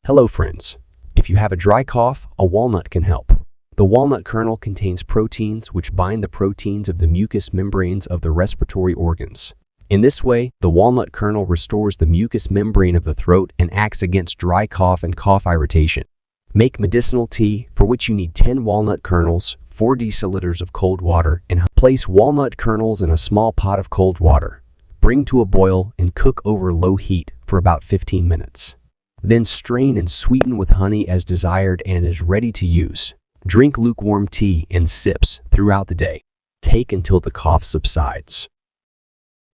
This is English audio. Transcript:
Hello friends. If you have a dry cough, a walnut can help. The walnut kernel contains proteins which bind the proteins of the mucous membranes of the respiratory organs. In this way, the walnut kernel restores the mucous membrane of the throat and acts against dry cough and cough irritation. Make medicinal tea, for which you need 10 walnut kernels, 4 deciliters of cold water, and place walnut kernels in a small pot of cold water. Bring to a boil and cook over low heat for about 15 minutes. Then strain and sweeten with honey as desired and it is ready to use. Drink lukewarm tea in sips throughout the day. Take until the cough subsides.